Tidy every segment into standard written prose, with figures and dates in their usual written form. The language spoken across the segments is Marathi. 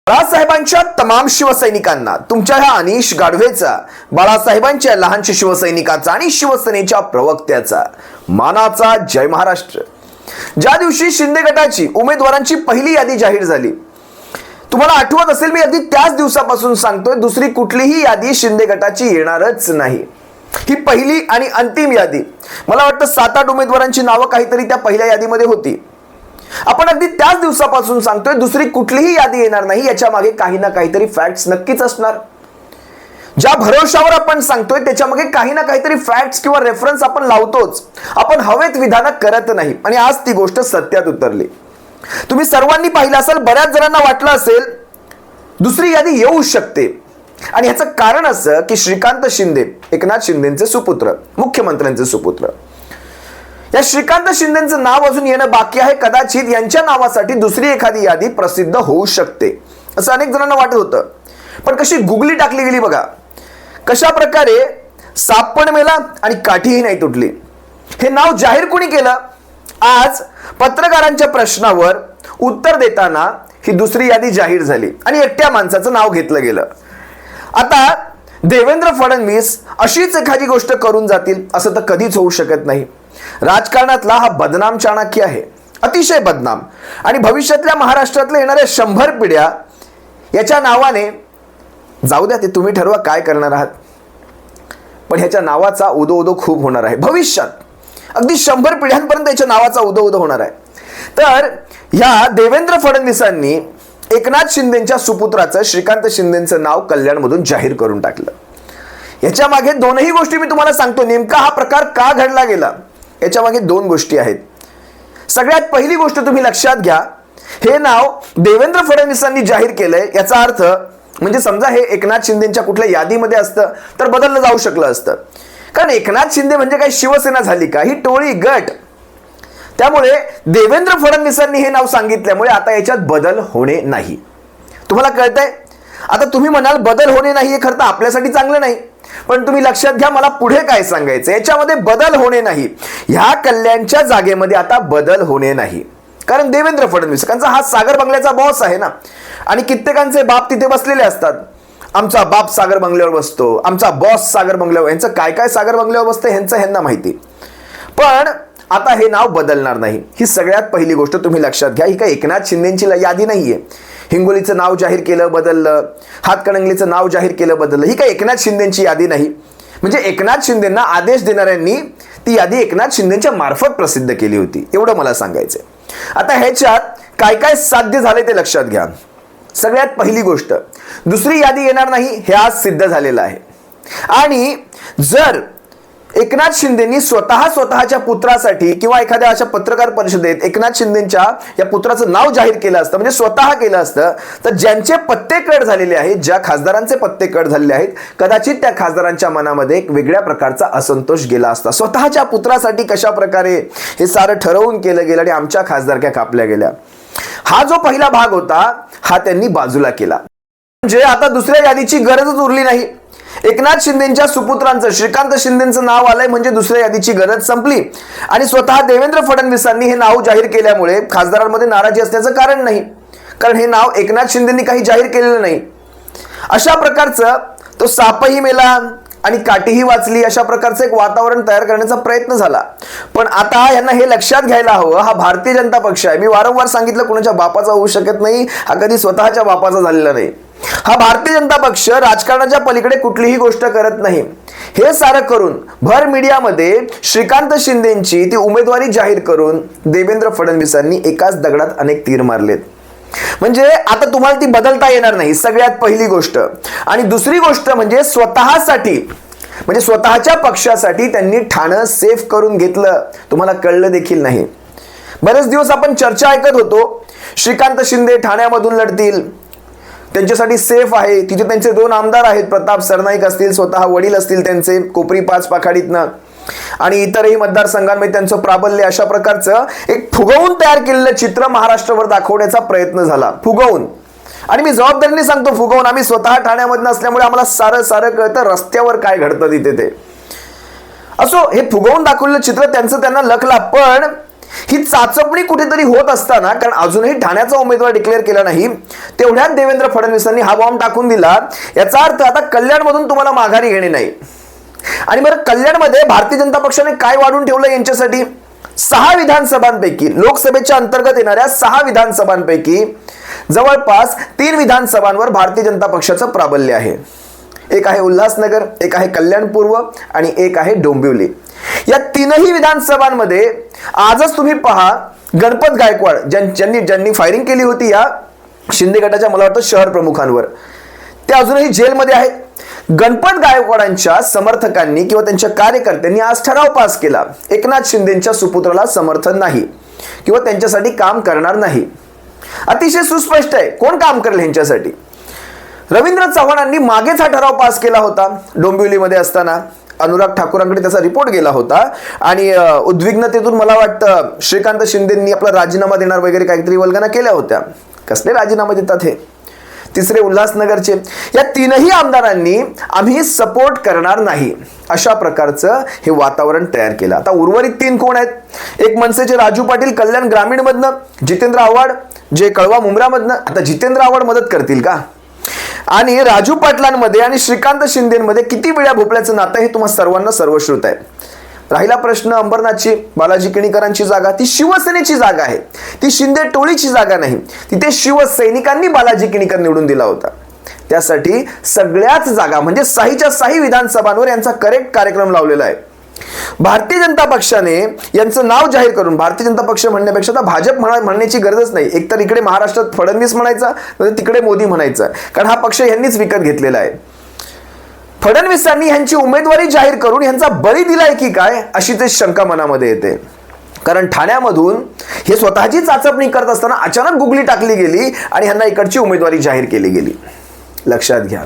बाळासाहेबांच्या तमाम शिवसैनिकांना तुमच्या ह्या अनिश गाढवेचा, बाळासाहेबांच्या लहानशा शिवसैनिकाचा आणि शिवसेनेच्या प्रवक्त्याचा मानाचा जय महाराष्ट्र। ज्या दिवशी शिंदे गटाची उमेदवारांची पहिली यादी जाहीर झाली, तुम्हाला आठवत असेल मी अगदी त्याच दिवसापासून सांगतोय दुसरी कुठलीही यादी शिंदे गटाची येणारच नाही। ही पहिली आणि अंतिम यादी, मला वाटतं 7-8 उमेदवारांची नावं काहीतरी त्या पहिल्या यादीमध्ये होती। आपण अगदी त्याच दिवसापासून सांगतोय दुसरी कुठलीही यादी येणार नाही, याच्या मागे काही ना काहीतरी फॅक्ट्स नक्कीच असणार। ज्या भरोशावर आपण सांगतोय त्याच्या मागे काही ना काहीतरी फॅक्ट्स किंवा रेफरन्स आपण लावतोच, आपण हवेत विधान करत नाही आणि आज ती गोष्ट सत्यात उतरली। तुम्ही सर्वांनी पाहिलं असेल, बऱ्याच जणांना वाटलं असेल दुसरी यादी येऊ शकते आणि ह्याचं कारण असं की श्रीकांत शिंदे, एकनाथ शिंदेंचे सुपुत्र, मुख्यमंत्र्यांचे सुपुत्र, या श्रीकांत शिंदेंचं नाव अजून येणं बाकी आहे। कदाचित यांच्या नावासाठी दुसरी एखादी यादी प्रसिद्ध होऊ शकते असं अनेक जणांना वाटत होतं, पण कशी गुगली टाकली गेली बघा। कशा प्रकारे साप पण मेला आणि काठीही नाही तुटली। हे नाव जाहीर कोणी केलं? आज पत्रकारांच्या प्रश्नावर उत्तर देताना ही दुसरी यादी जाहीर झाली आणि एकट्या माणसाचं नाव घेतलं गेलं। आता देवेंद्र फडणवीस अशीच एखादी गोष्ट करून जातील असं तर कधीच होऊ शकत नाही। राजकारणातला हा बदनाम चाणक्य आहे, अतिशय बदनाम, आणि भविष्यातल्या महाराष्ट्रातल्या येणाऱ्या 100 पिढ्या याच्या नावाने, जाऊ द्या ते तुम्ही ठरवा काय करणार आहात, पण ह्याच्या नावाचा उदो उदो खूप होणार आहे भविष्यात। अगदी 100 पिढ्यांपर्यंत याच्या नावाचा उदो उदो होणार आहे। तर ह्या देवेंद्र फडणवीसांनी एकनाथ शिंदेंच्या सुपुत्राचं, श्रीकांत शिंदेंचं नाव कल्याणमधून जाहीर करून टाकलं। याच्या मागे दोनही गोष्टी मी तुम्हाला सांगतो, नेमका हा प्रकार का घडला गेला याच्या मागे 2 गोष्टी आहेत। सगळ्यात पहिली गोष्ट तुम्ही लक्षात घ्या, हे नाव देवेंद्र फडणवीसांनी जाहीर केलंय, याचा अर्थ म्हणजे समजा हे एकनाथ शिंदेंच्या कुठल्या यादीमध्ये असतं तर बदललं जाऊ शकलं असतं, कारण एकनाथ शिंदे म्हणजे काही शिवसेना झाली का? ही टोळी, गट। त्यामुळे देवेंद्र फडणवीसांनी हे नाव सांगितल्यामुळे आता याच्यात बदल होणे नाही। तुम्हाला कळतंय? आता तुम्ही म्हणाल बदल होणे नाही हे खरं तर आपल्यासाठी चांगलं नाही, पण तुम्ही लक्षात घ्या मला पुढे काय सांगायचं। याच्यामध्ये बदल होणे नाही, ह्या कल्याणच्या जागेमध्ये आता बदल होणे नाही, कारण देवेंद्र फडणवीसांचा हा सागर बंगल्याचा बॉस आहे ना, आणि कित्येकांचे बाप तिथे बसलेले असतात। आमचा बाप सागर बंगल्यावर बसतो, आमचा बॉस सागर बंगल्यावर, यांचं काय काय सागर बंगल्यावर बसतं ह्यांना माहिती। पण आता हे नाव बदलणार नाही, ही सगळ्यात पहिली गोष्ट तुम्ही लक्षात घ्या। ही काय एकनाथ शिंदेंची यादी नाहीये। हिंगोलीचं नाव जाहीर केलं, बदललं, हातकणंगलेचं नाव जाहीर केलं, बदललं, ही काय एकनाथ शिंदेंची यादी नाही। म्हणजे एकनाथ शिंदेंना आदेश देणाऱ्यांनी ती यादी एकनाथ शिंदेंच्या मार्फत प्रसिद्ध केली होती, एवढं मला सांगायचंय। आता ह्याच्यात काय काय साध्य झाले ते लक्षात घ्या। सगळ्यात पहिली गोष्ट, दुसरी यादी येणार नाही हे आज सिद्ध झालेलं आहे। आणि जर एकनाथ शिंदेंनी स्वतःच्या पुत्रासाठी किंवा एखाद्या अशा पत्रकार परिषदेत एकनाथ शिंदेंच्या या पुत्राचं नाव जाहीर केलं असतं, म्हणजे स्वतः केलं असतं, तर ज्यांचे पत्ते कट झालेले आहेत, ज्या खासदारांचे पत्ते कट झालेले आहेत, कदाचित त्या खासदारांच्या मनामध्ये एक वेगळ्या प्रकारचा असंतोष गेला असता। स्वतःच्या पुत्रासाठी कशा प्रकारे हे सारं ठरवून केलं गेलं आणि आमच्या खासदारक्या कापल्या गेल्या, हा जो पहिला भाग होता हा त्यांनी बाजूला केला। म्हणजे आता दुसऱ्या यादीची गरजच उरली नाही। एकनाथ शिंदेंच्या सुपुत्रांचं, श्रीकांत शिंदेंचं नाव आलंय म्हणजे दुसऱ्या यादीची गरज संपली, आणि स्वतः देवेंद्र फडणवीसांनी हे नाव जाहीर केल्यामुळे खासदारांमध्ये नाराजी असण्याचं कारण नाही, कारण हे नाव एकनाथ शिंदेंनी काही जाहीर केलेलं नाही। अशा प्रकारचं तो सापही मेला आणि काठीही वाचली, अशा प्रकारचं एक वातावरण तयार करण्याचा प्रयत्न झाला। पण आता यांना हे लक्षात घ्यायला हवं, हा भारतीय जनता पक्ष आहे। मी वारंवार सांगितलं कुणाच्या बापाचा होऊ शकत नाही, हा कधी स्वतःच्या बापाचा झालेला नाही। हा भारतीय जनता पक्ष राजकारणाच्या पलीकडे कुठलीही गोष्ट करत नाही। हे सारं करून भर मीडियामध्ये श्रीकांत शिंदेंची ती उमेदवारी जाहीर करून देवेंद्र फडणवीसांनी एकाच दगडात अनेक तीर मारलेत। म्हणजे आता तुम्हाला ती बदलता येणार नाही, सगळ्यात पहिली गोष्ट। आणि दुसरी गोष्ट म्हणजे स्वतःसाठी, म्हणजे स्वतःच्या पक्षासाठी त्यांनी ठाणं सेफ करून घेतलं, तुम्हाला कळलं देखील नाही। बरेच दिवस आपण चर्चा ऐकत होतो श्रीकांत शिंदे ठाण्यामधून लढतील, त्यांच्यासाठी सेफ आहे, तिथे त्यांचे 2 आमदार आहेत, प्रताप सरनाईक असतील, स्वतः वडील असतील त्यांचे कोपरी 5 पाखाडीतनं, आणि इतरही मतदारसंघांमध्ये त्यांचं प्राबल्य, अशा प्रकारचं एक फुगवून तयार केलेलं चित्र महाराष्ट्रावर दाखवण्याचा प्रयत्न झाला, फुगवून। आणि मी जबाबदारीने सांगतो फुगवून, आम्ही स्वतः ठाण्यामधून असल्यामुळे आम्हाला सारं कळतं रस्त्यावर काय घडतं तिथे ते। असो, हे फुगवून दाखवलेलं चित्र त्यांना लखला, पण ही चाचपणी कुठेतरी होत असताना, कारण अजूनही ठाण्याचा उमेदवार डिक्लेअर केला नाही, तेवढ्यात देवेंद्र फडणवीसांनी हा बॉम्ब टाकून दिला. याचा अर्थ आता कल्याणमधून तुम्हाला माघारी घेणे नाही. आणि बरं, कल्याणमध्ये भारतीय जनता पक्षाने काय वाढून ठेवलं यांच्यासाठी? 6 विधानसभांपैकी, लोकसभेच्या अंतर्गत येणाऱ्या 6 विधानसभांपैकी जवळपास 3 विधानसभांवर भारतीय जनता पक्षाचं प्राबल्य आहे. एक आहे उल्हासनगर, एक आहे कल्याण पूर्व आणि एक आहे डोंबिवली. या तीनही विधानसभांमध्ये आजच तुम्ही पहा, गणपत गायकवाड ज्यांनी फायरिंग केली होती या शिंदे गटाच्या, मला वाटतं, शहर प्रमुखांवर, ते अजूनही जेलमध्ये आहेत. गणपत गायकवाडांच्या समर्थकांनी किंवा त्यांच्या कार्यकर्त्यांनी आज ठराव पास केला, एकनाथ शिंदेच्या सुपुत्राला समर्थन नाही किंवा त्यांच्यासाठी काम करणार नाही. अतिशय सुस्पष्ट आहे कोण काम करेल यांच्यासाठी. रवींद्र चव्हाणांनी मागेच हा ठराव पास केला होता. डोंबिवलीमध्ये असताना अनुराग ठाकूरांकडे त्याचा रिपोर्ट गेला होता आणि उद्विग्नतेतून मला वाटतं श्रीकांत शिंदेंनी आपला राजीनामा देणार वगैरे काहीतरी वल्गना केल्या होत्या. कसले राजीनामा देतात हे? तिसरे उल्हासनगरचे. या तीनही आमदारांनी आम्ही सपोर्ट करणार नाही अशा प्रकारचं हे वातावरण तयार केलं. आता उर्वरित 3 कोण आहेत? एक मनसेचे राजू पाटील कल्याण ग्रामीण मधनं, जितेंद्र आव्हाड जे कळवा मुंब्रामधनं. आता जितेंद्र आव्हाड मदत करतील का? आणि राजू पाटलांमध्ये आणि श्रीकांत शिंदेमध्ये किती वेळा भोपळ्याचं नातं हे तुम्हाला सर्वांना सर्वश्रुत आहे. राहिला प्रश्न अंबरनाथची, बालाजी किणीकरांची जागा, ती शिवसेनेची जागा आहे, ती शिंदे टोळीची जागा नाही. तिथे शिवसैनिकांनी बालाजी किणीकर निवडून दिला होता. त्यासाठी सगळ्याच जागा म्हणजे 6च्या 6 विधानसभांवर यांचा करेक्ट कार्यक्रम लावलेला आहे. भारतीय जनता पक्षाने यांचं नाव जाहीर करून, भारतीय जनता पक्ष म्हणण्यापेक्षा आता भाजप म्हणण्याची गरजच नाही. एकतर इकडे महाराष्ट्रात फडणवीस म्हणायचा, तिकडे मोदी म्हणायचा, कारण हा पक्ष यांनीच विकत घेतलेला आहे. फडणवीसांनी यांची उमेदवारी जाहीर करून यांचा बळी दिलाय की काय अशी ते शंका मनामध्ये येते. कारण ठाण्यामधून हे स्वतःची चाचपणी करत असताना अचानक गुगली टाकली गेली आणि यांना इकडची उमेदवारी जाहीर केली गेली. लक्षात घ्या,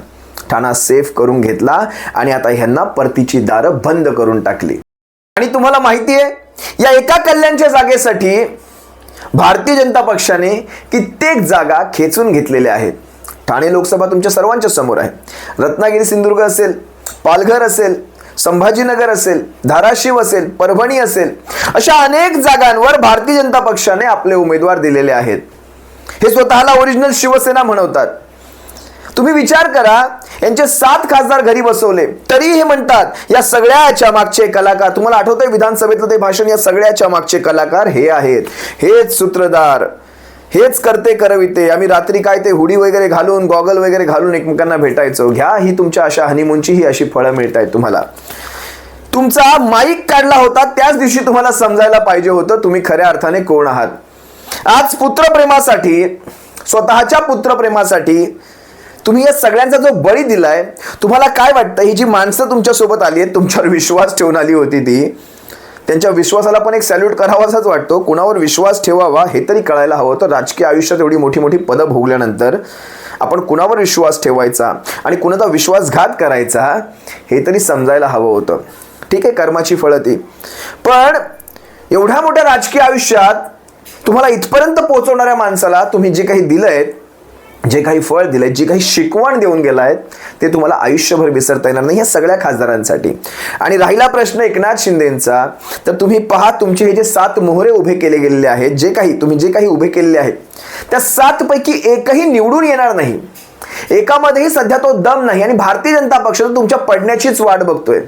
ठाणा सेफ करून घेतला आणि आता ह्यांना परतीची दारं बंद करून टाकली. आणि तुम्हाला माहिती आहे, या एका कल्याणच्या जागेसाठी भारतीय जनता पक्षाने कित्येक जागा खेचून घेतलेल्या आहेत. ठाणे लोकसभा तुमच्या सर्वांच्या समोर आहे. रत्नागिरी सिंधुदुर्ग असेल, पालघर असेल, संभाजीनगर असेल, धाराशिव असेल, परभणी असेल, अशा अनेक जागांवर भारतीय जनता पक्षाने आपले उमेदवार दिलेले आहेत. हे स्वतःला ओरिजिनल शिवसेना म्हणवतात. तुम्ही विचार करा, यांचे 7 खासदार घरी बसवले तरी हे म्हणतात या सगळ्याच्या मागचे कलाकार, तुम्हाला आठवतंय विधानसभेतलं ते भाषण, या सगळ्याच्या मागचे कलाकार हे आहेत, हेच सूत्रधार, हेच करते करविते. आम्ही रात्री काय ते हुडी वगैरे घालून, गॉगल वगैरे घालून एकमेकांना भेटायचो. घ्या ही तुमच्या अशा हनीमूनची ही अशी फळं मिळत आहेत तुम्हाला. तुमचा माईक काढला होता त्याच दिवशी तुम्हाला समजायला पाहिजे होतं तुम्ही खऱ्या अर्थाने कोण आहात. आज पुत्रप्रेमासाठी, स्वतःच्या पुत्रप्रेमासाठी तुम्ही या सगळ्यांचा जो बळी दिलाय, तुम्हाला काय वाटतं ही जी माणसं तुमच्या सोबत आली आहेत, तुमच्यावर विश्वास ठेवून आली होती, ती त्यांच्या विश्वासाला पण एक सॅल्यूट करावासाच वाटतो. कुणावर विश्वास ठेवावा हे तरी कळायला हवं होतं. राजकीय आयुष्यात एवढी मोठी मोठी पदं भोगल्यानंतर आपण कुणावर विश्वास ठेवायचा आणि कुणाचा विश्वासघात करायचा हे तरी समजायला हवं होतं. ठीक आहे, कर्माची फळं ती. पण एवढ्या मोठ्या राजकीय आयुष्यात तुम्हाला इथपर्यंत पोहोचवणाऱ्या माणसाला तुम्ही जे काही दिलंय, जे काही फळ दिलंय, जी काही शिकवण देऊन गेलायत, ते तुम्हाला आयुष्यभर विसरता येणार नाही या सगळ्या खासदारांसाठी. आणि राहिला प्रश्न एकनाथ शिंदेंचा, तर तुम्ही पहा, तुमचे हे जे 7 मोहरे उभे केले गेलेले आहेत, तुम्ही जे काही उभे केलेले आहेत, त्या 7 पैकी एकही निवडून येणार नाही. एकामध्येही सध्या तो दम नाही आणि भारतीय जनता पक्ष तुमच्या पडण्याचीच वाट बघतोय.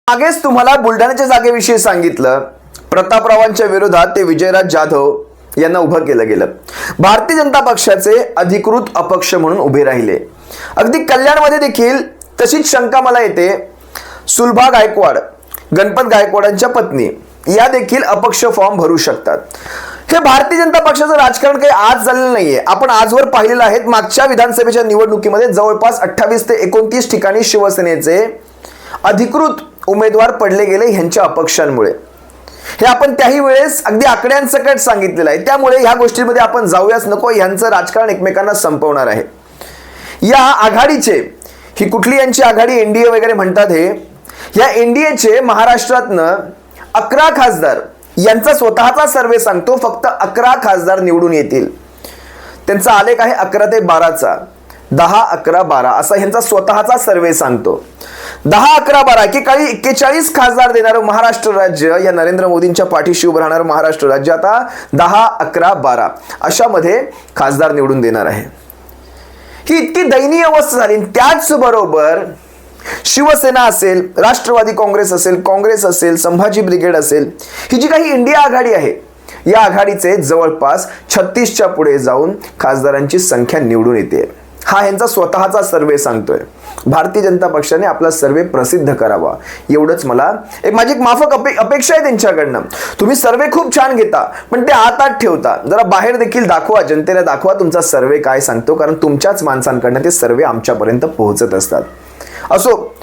मागेच तुम्हाला बुलढाण्याच्या जागेविषयी सांगितलं, प्रतापरावांच्या विरोधात ते विजयराज जाधव यांना उभं केलं गेलं. भारतीय जनता पक्षाचे अधिकृत अपक्ष म्हणून उभे राहिले. अगदी कल्याणमध्ये देखील तशीच शंका मला येते. सुलभा गायकवाड, गणपत गायकवाडांच्या पत्नी, या देखील अपक्ष फॉर्म भरू शकतात. हे भारतीय जनता पक्षाचं राजकारण काही आज झालेलं नाहीये. आपण आजवर पाहिलेलं आहे. मागच्या विधानसभेच्या निवडणुकीमध्ये जवळपास 28 ते 29 ठिकाणी शिवसेनेचे अधिकृत उमेदवार पडले गेले ह्यांच्या अपक्षांमुळे. हे आपण त्याही वेळेस अगदी आकड्यांसकट सांगितलेलं आहे. त्यामुळे ह्या गोष्टींमध्ये आपण जाऊयाच नको. यांचं राजकारण एकमेकांना संपवणार आहे. या आघाडीचे, ही कुठली यांची आघाडी, एनडीए वगैरे म्हणतात हे, या एनडीएचे महाराष्ट्रातनं 11 खासदार, यांचा स्वतःचा सर्वे सांगतो फक्त 11 खासदार निवडून येतील. त्यांचा आलेख आहे 11 ते 12चा. 10, 11, 12 असा ह्यांचा स्वतःचा सर्वे सांगतो. 10, 11, 12 एकेकाळी 41 खासदार देणारं महाराष्ट्र राज्य, या नरेंद्र मोदींच्या पाठीशी उभं राहणारं महाराष्ट्र राज्य आता 10, 11, 12 अशामध्ये खासदार निवडून देणार आहे. ही इतकी दयनीय अवस्था झाली. त्याचबरोबर शिवसेना असेल, राष्ट्रवादी काँग्रेस असेल, काँग्रेस असेल, संभाजी ब्रिगेड असेल, ही जी काही इंडिया आघाडी आहे, या आघाडीचे जवळपास 36च्या पुढे जाऊन खासदारांची संख्या निवडून येते. हा यांचा स्वतःचा सर्वे सांगतोय. भारतीय जनता पक्षाने आपला सर्वे प्रसिद्ध करावा एवढंच मला माझी एक माफक अपेक्षा आहे त्यांच्याकडनं. तुम्ही सर्वे खूप छान घेता, पण ते आत ठेवता. जरा बाहेर देखील दाखवा, जनतेला दाखवा तुमचा सर्वे काय सांगतो, कारण तुमच्याच माणसांकडनं ते सर्वे आमच्यापर्यंत पोहोचत असतात. असो,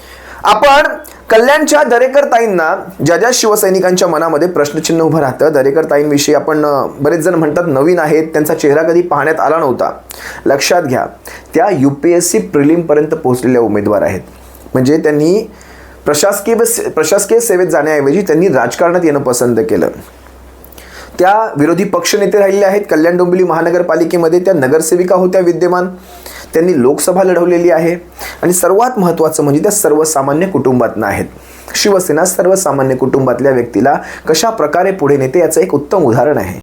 आपण कल्याणच्या दरेकर ताईंना, ज्या ज्या शिवसैनिकांच्या मनामध्ये प्रश्नचिन्ह उभं राहतं, दरेकर ताईंविषयी आपण बरेच जण म्हणतात नवीन आहेत, त्यांचा चेहरा कधी पाहण्यात आला नव्हता. लक्षात घ्या, त्या UPSC प्रिलिमपर्यंत पोहोचलेल्या उमेदवार आहेत. म्हणजे त्यांनी प्रशासकीय सेवेत जाण्याऐवजी त्यांनी राजकारणात येणं पसंत केलं. त्या विरोधी पक्षनेते राहिलेल्या आहेत. कल्याण डोंबिवली महानगरपालिकेमध्ये त्या नगरसेविका होत्या विद्यमान. त्यांनी लोकसभा लढवलेली आहे आणि सर्वात महत्त्वाचं म्हणजे त्या सर्वसामान्य कुटुंबातनं आहेत. शिवसेना सर्वसामान्य कुटुंबातल्या व्यक्तीला कशा प्रकारे पुढे नेते याचं एक उत्तम उदाहरण आहे.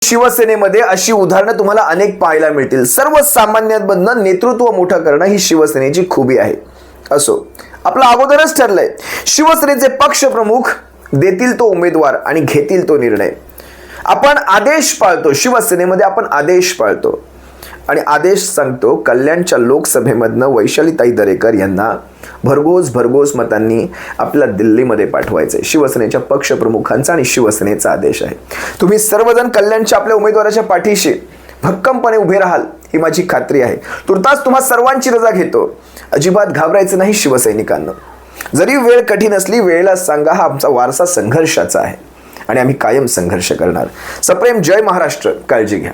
शिवसेनेमध्ये अशी उदाहरणं तुम्हाला अनेक पाहायला मिळतील. सर्वसामान्यांमधनं नेतृत्व मोठं करणं ही शिवसेनेची खूबी आहे. असो, आपलं अगोदरच ठरलंय, शिवसेनेचे पक्षप्रमुख देतील तो उमेदवार आणि घेतील तो निर्णय. आपण आदेश पाळतो. शिवसेनेमध्ये आपण आदेश पाळतो आणि आदेश सांगतो. कल्याणच्या लोकसभेमधनं वैशालीताई दरेकर यांना भरघोस मतांनी आपल्या दिल्लीमध्ये पाठवायचंय. शिवसेनेच्या पक्षप्रमुखांचा आणि शिवसेनेचा आदेश आहे. तुम्ही सर्वजण कल्याणच्या आपल्या उमेदवाराच्या पाठीशी भक्कमपणे उभे राहाल ही माझी खात्री आहे. तुर्तास तुम्हा सर्वांची रजा घेतो. अजिबात घाबरायचं नाही शिवसैनिकांना. जरी वेळ कठीण असली, वेळेला सांगा. हा आमचा वारसा संघर्षाचा आहे आणि आम्ही कायम संघर्ष करणार. सप्रेम जय महाराष्ट्र. काळजी घ्या.